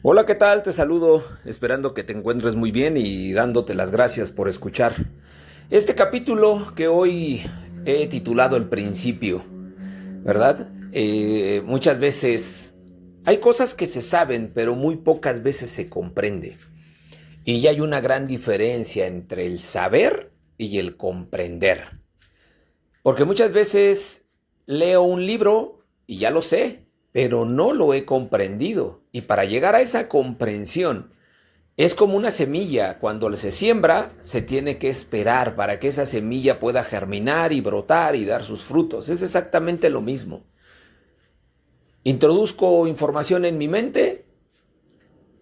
Hola, ¿qué tal? Te saludo, esperando que te encuentres muy bien y dándote las gracias por escuchar este capítulo que hoy he titulado El Principio, ¿verdad? Muchas veces hay cosas que se saben, pero muy pocas veces se comprende. Y ya hay una gran diferencia entre el saber y el comprender. Porque muchas veces leo un libro y ya lo sé, pero no lo he comprendido. Y para llegar a esa comprensión, es como una semilla, cuando se siembra, se tiene que esperar para que esa semilla pueda germinar y brotar y dar sus frutos. Es exactamente lo mismo. Introduzco información en mi mente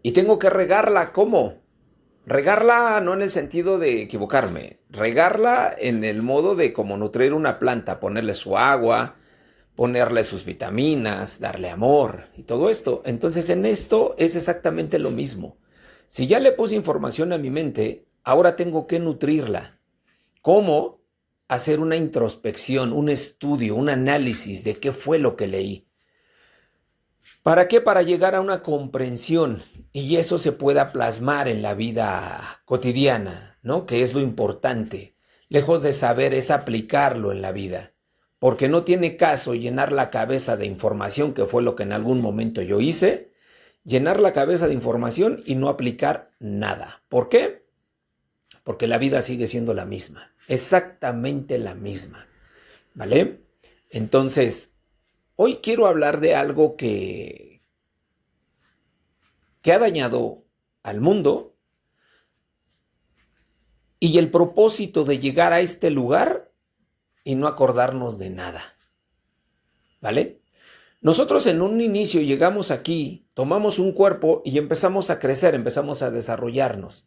y tengo que regarla. ¿Cómo? Regarla no en el sentido de equivocarme, regarla en el modo de como nutrir una planta, ponerle su agua, ponerle sus vitaminas, darle amor y todo esto. Entonces en esto es exactamente lo mismo. Si ya le puse información a mi mente, ahora tengo que nutrirla. ¿Cómo? Hacer una introspección, un estudio, un análisis de qué fue lo que leí. ¿Para qué? Para llegar a una comprensión y eso se pueda plasmar en la vida cotidiana, ¿no? Que es lo importante. Lejos de saber es aplicarlo en la vida, porque no tiene caso llenar la cabeza de información, que fue lo que en algún momento yo hice, llenar la cabeza de información y no aplicar nada. ¿Por qué? Porque la vida sigue siendo la misma, exactamente la misma, ¿vale? Entonces, hoy quiero hablar de algo que ha dañado al mundo y el propósito de llegar a este lugar y no acordarnos de nada, ¿vale? Nosotros en un inicio llegamos aquí, tomamos un cuerpo y empezamos a crecer, empezamos a desarrollarnos.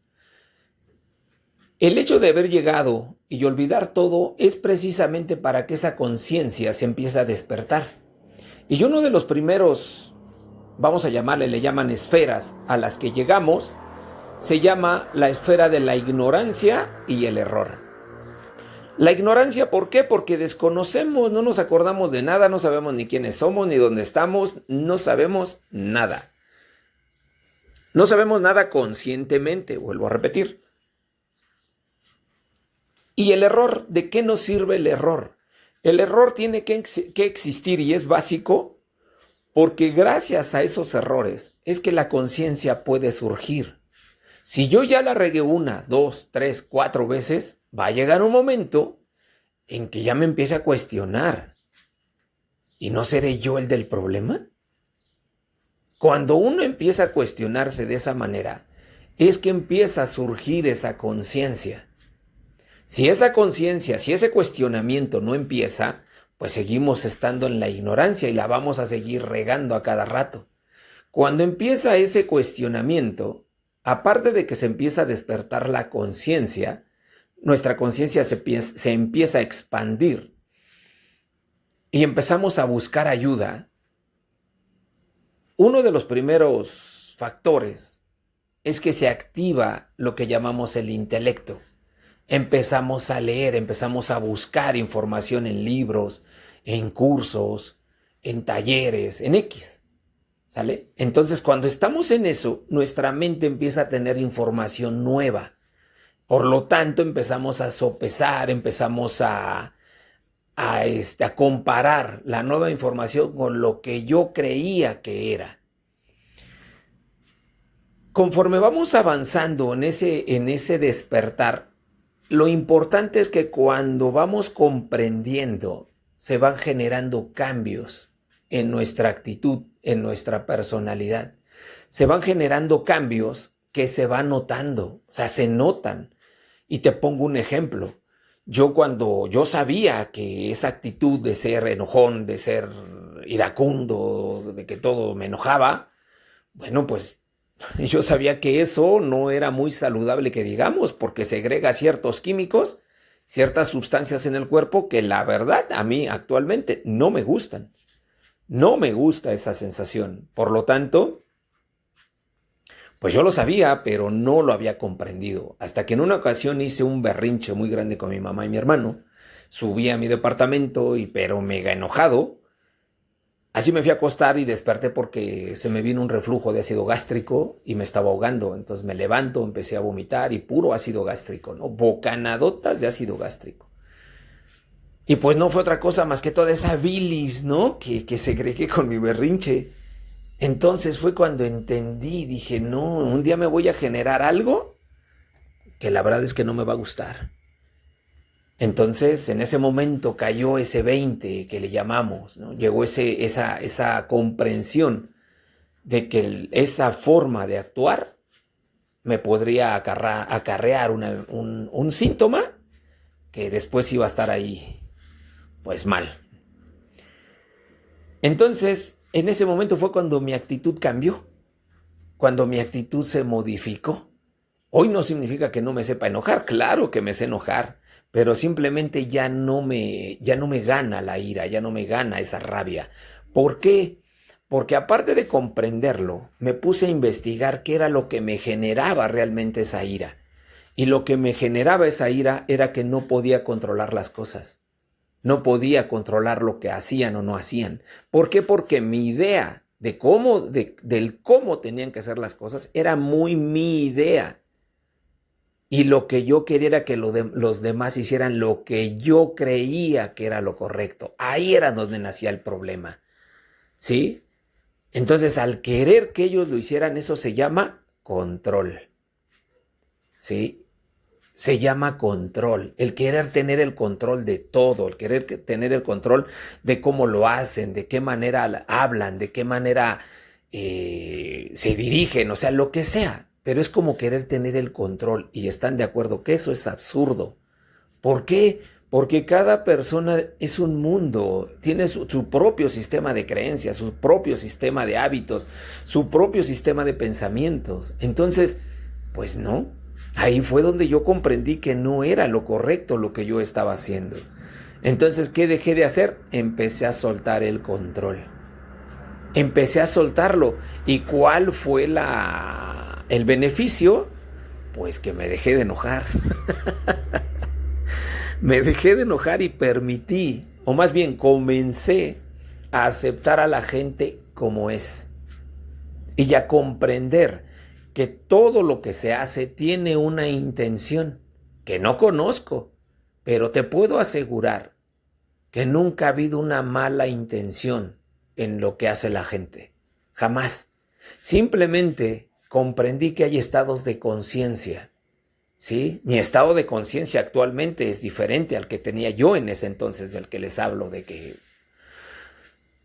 El hecho de haber llegado y olvidar todo es precisamente para que esa conciencia se empiece a despertar. Y uno de los primeros, vamos a llamarle, le llaman esferas a las que llegamos, se llama la esfera de la ignorancia y el error. La ignorancia, ¿por qué? Porque desconocemos, no nos acordamos de nada, no sabemos ni quiénes somos, ni dónde estamos, no sabemos nada. No sabemos nada conscientemente, vuelvo a repetir. Y el error, ¿de qué nos sirve el error? El error tiene que existir y es básico porque gracias a esos errores es que la conciencia puede surgir. Si yo ya la regué una, dos, tres, cuatro veces, va a llegar un momento en que ya me empiece a cuestionar. ¿Y no seré yo el del problema? Cuando uno empieza a cuestionarse de esa manera, es que empieza a surgir esa conciencia. Si esa conciencia, si ese cuestionamiento no empieza, pues seguimos estando en la ignorancia y la vamos a seguir regando a cada rato. Cuando empieza ese cuestionamiento, aparte de que se empieza a despertar la conciencia, nuestra conciencia se empieza a expandir y empezamos a buscar ayuda. Uno de los primeros factores es que se activa lo que llamamos el intelecto. Empezamos a leer, empezamos a buscar información en libros, en cursos, en talleres, en X. ¿Sale? Entonces, cuando estamos en eso, nuestra mente empieza a tener información nueva. Por lo tanto, empezamos a sopesar, empezamos a comparar la nueva información con lo que yo creía que era. Conforme vamos avanzando en ese despertar, lo importante es que cuando vamos comprendiendo, se van generando cambios en nuestra actitud, en nuestra personalidad. Se van generando cambios que se van notando, o sea, se notan. Y te pongo un ejemplo. Cuando yo sabía que esa actitud de ser enojón, de ser iracundo, de que todo me enojaba, bueno, pues yo sabía que eso no era muy saludable que digamos, porque segrega ciertos químicos, ciertas sustancias en el cuerpo que la verdad a mí actualmente no me gustan. No me gusta esa sensación. Por lo tanto, pues yo lo sabía, pero no lo había comprendido. Hasta que en una ocasión hice un berrinche muy grande con mi mamá y mi hermano. Subí a mi departamento pero mega enojado. Así me fui a acostar y desperté porque se me vino un reflujo de ácido gástrico y me estaba ahogando. Entonces me levanto, empecé a vomitar y puro ácido gástrico, ¿no? Bocanadotas de ácido gástrico. Y pues no fue otra cosa más que toda esa bilis, ¿no? Que segregué con mi berrinche. Entonces fue cuando entendí, dije, no, un día me voy a generar algo que la verdad es que no me va a gustar. Entonces, en ese momento cayó ese 20 que le llamamos, ¿no? Llegó esa comprensión de que esa forma de actuar me podría acarrear un síntoma que después iba a estar ahí, pues mal. Entonces, en ese momento fue cuando mi actitud cambió, cuando mi actitud se modificó. Hoy no significa que no me sepa enojar, claro que me sé enojar, pero simplemente ya no me gana la ira, ya no me gana esa rabia. ¿Por qué? Porque aparte de comprenderlo, me puse a investigar qué era lo que me generaba realmente esa ira. Y lo que me generaba esa ira era que no podía controlar las cosas. No podía controlar lo que hacían o no hacían. ¿Por qué? Porque mi idea del cómo tenían que hacer las cosas era muy mi idea. Y lo que yo quería era que los demás hicieran lo que yo creía que era lo correcto. Ahí era donde nacía el problema. ¿Sí? Entonces, al querer que ellos lo hicieran, eso se llama control. ¿Sí? Se llama control. El querer tener el control de todo, el querer tener el control de cómo lo hacen, de qué manera hablan, de qué manera se dirigen, o sea, lo que sea. Pero es como querer tener el control y están de acuerdo que eso es absurdo. ¿Por qué? Porque cada persona es un mundo, tiene su propio sistema de creencias, su propio sistema de hábitos, su propio sistema de pensamientos. Entonces, pues no, ahí fue donde yo comprendí que no era lo correcto lo que yo estaba haciendo. Entonces, ¿qué dejé de hacer? Empecé a soltar el control. Empecé a soltarlo. ¿Y cuál fue el beneficio? Pues que me dejé de enojar. Me dejé de enojar y permití, o más bien comencé a aceptar a la gente como es y a comprender que todo lo que se hace tiene una intención que no conozco, pero te puedo asegurar que nunca ha habido una mala intención en lo que hace la gente. Jamás. Simplemente comprendí que hay estados de conciencia. ¿Sí? Mi estado de conciencia actualmente es diferente al que tenía yo en ese entonces, del que les hablo, de que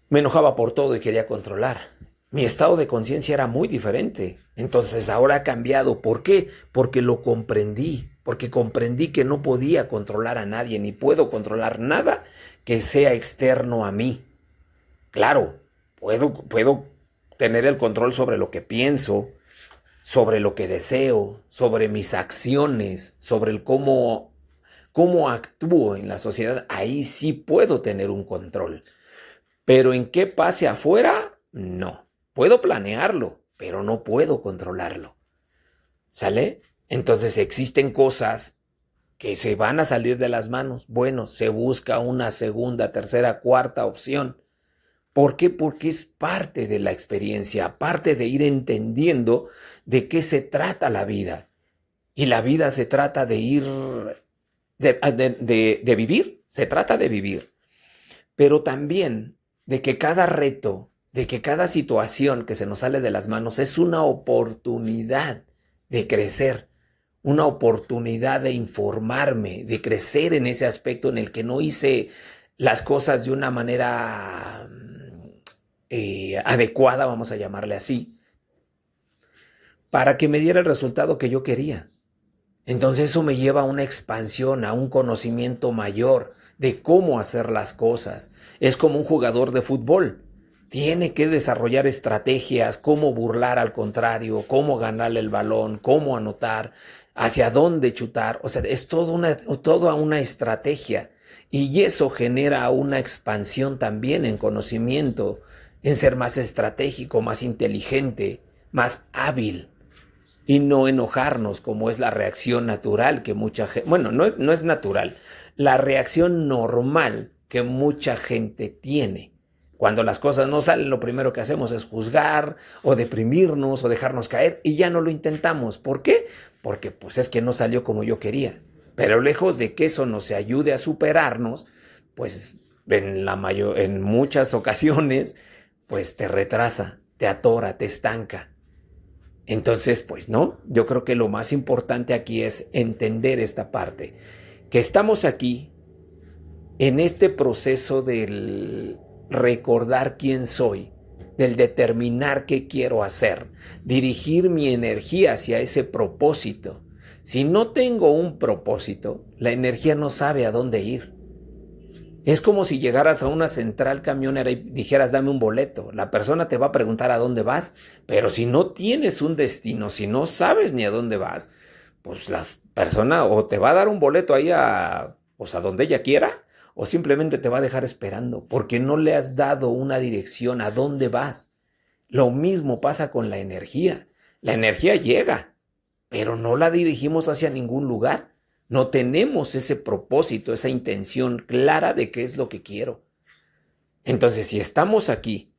me enojaba por todo y quería controlar. Mi estado de conciencia era muy diferente. Entonces ahora ha cambiado. ¿Por qué? Porque lo comprendí. Porque comprendí que no podía controlar a nadie, ni puedo controlar nada que sea externo a mí. Claro, puedo tener el control sobre lo que pienso, sobre lo que deseo, sobre mis acciones, sobre el cómo actúo en la sociedad. Ahí sí puedo tener un control. Pero en qué pase afuera, no. Puedo planearlo, pero no puedo controlarlo. ¿Sale? Entonces existen cosas que se van a salir de las manos. Bueno, se busca una segunda, tercera, cuarta opción. ¿Por qué? Porque es parte de la experiencia, parte de ir entendiendo de qué se trata la vida. Y la vida se trata de de vivir, se trata de vivir. Pero también de que cada reto, de que cada situación que se nos sale de las manos es una oportunidad de crecer, una oportunidad de informarme, de crecer en ese aspecto en el que no hice las cosas de una manera adecuada, vamos a llamarle así, para que me diera el resultado que yo quería. Entonces eso me lleva a una expansión, a un conocimiento mayor de cómo hacer las cosas. Es como un jugador de fútbol. Tiene que desarrollar estrategias, cómo burlar al contrario, cómo ganarle el balón, cómo anotar, hacia dónde chutar. O sea, es toda una estrategia. Y eso genera una expansión también en conocimiento, en ser más estratégico, más inteligente, más hábil. Y no enojarnos como es la reacción natural que mucha gente, bueno, no es natural, la reacción normal que mucha gente tiene Cuando las cosas no salen, lo primero que hacemos es juzgar o deprimirnos o dejarnos caer y ya no lo intentamos. ¿Por qué? Porque pues es que no salió como yo quería. Pero lejos de que eso nos ayude a superarnos, pues en muchas ocasiones, pues te retrasa, te atora, te estanca. Entonces, pues no, yo creo que lo más importante aquí es entender esta parte, que estamos aquí en este proceso del recordar quién soy, del determinar qué quiero hacer, dirigir mi energía hacia ese propósito. Si no tengo un propósito, la energía no sabe a dónde ir. Es como si llegaras a una central camionera y dijeras, dame un boleto. La persona te va a preguntar a dónde vas, pero si no tienes un destino, si no sabes ni a dónde vas, pues la persona o te va a dar un boleto ahí pues a donde ella quiera, o simplemente te va a dejar esperando, porque no le has dado una dirección a dónde vas. Lo mismo pasa con la energía. La energía llega, pero no la dirigimos hacia ningún lugar. No tenemos ese propósito, esa intención clara de qué es lo que quiero. Entonces, si estamos aquí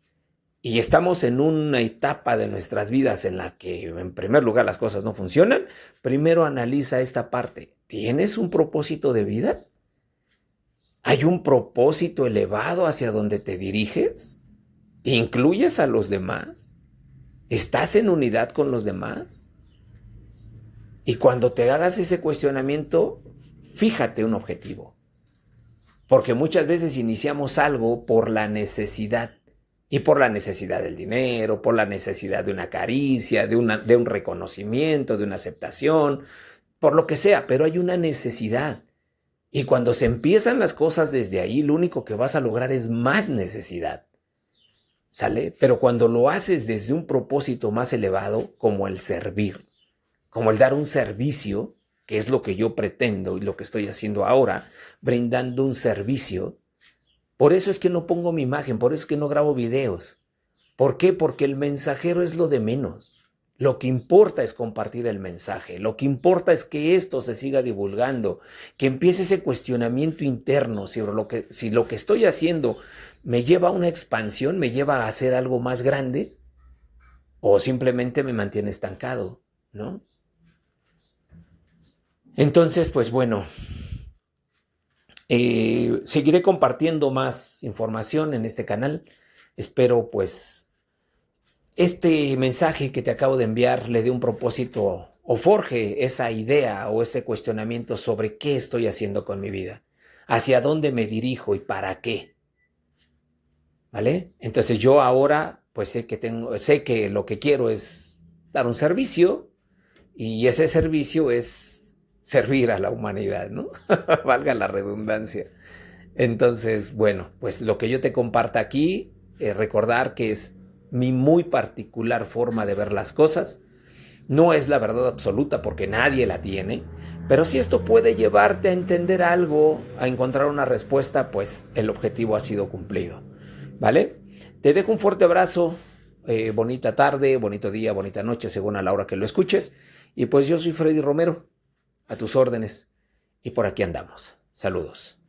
y estamos en una etapa de nuestras vidas en la que, en primer lugar, las cosas no funcionan, primero analiza esta parte. ¿Tienes un propósito de vida? ¿Hay un propósito elevado hacia donde te diriges? ¿Incluyes a los demás? ¿Estás en unidad con los demás? Y cuando te hagas ese cuestionamiento, fíjate un objetivo. Porque muchas veces iniciamos algo por la necesidad. Y por la necesidad del dinero, por la necesidad de una caricia, de un reconocimiento, de una aceptación, por lo que sea, pero hay una necesidad. Y cuando se empiezan las cosas desde ahí, lo único que vas a lograr es más necesidad. ¿Sale? Pero cuando lo haces desde un propósito más elevado, como el servir, como el dar un servicio, que es lo que yo pretendo y lo que estoy haciendo ahora, brindando un servicio. Por eso es que no pongo mi imagen, por eso es que no grabo videos. ¿Por qué? Porque el mensajero es lo de menos. Lo que importa es compartir el mensaje, lo que importa es que esto se siga divulgando, que empiece ese cuestionamiento interno, si lo que estoy haciendo me lleva a una expansión, me lleva a hacer algo más grande, o simplemente me mantiene estancado, ¿no? Entonces, pues bueno, seguiré compartiendo más información en este canal. Espero pues este mensaje que te acabo de enviar le dé un propósito o forje esa idea o ese cuestionamiento sobre qué estoy haciendo con mi vida, hacia dónde me dirijo y para qué. ¿Vale? Entonces yo ahora pues sé que lo que quiero es dar un servicio y ese servicio es servir a la humanidad, ¿no? Valga la redundancia. Entonces, bueno, pues lo que yo te comparto aquí, recordar que es mi muy particular forma de ver las cosas. No es la verdad absoluta porque nadie la tiene, pero si esto puede llevarte a entender algo, a encontrar una respuesta, pues el objetivo ha sido cumplido, ¿vale? Te dejo un fuerte abrazo, bonita tarde, bonito día, bonita noche, según a la hora que lo escuches. Y pues yo soy Freddy Romero, a tus órdenes, y por aquí andamos. Saludos.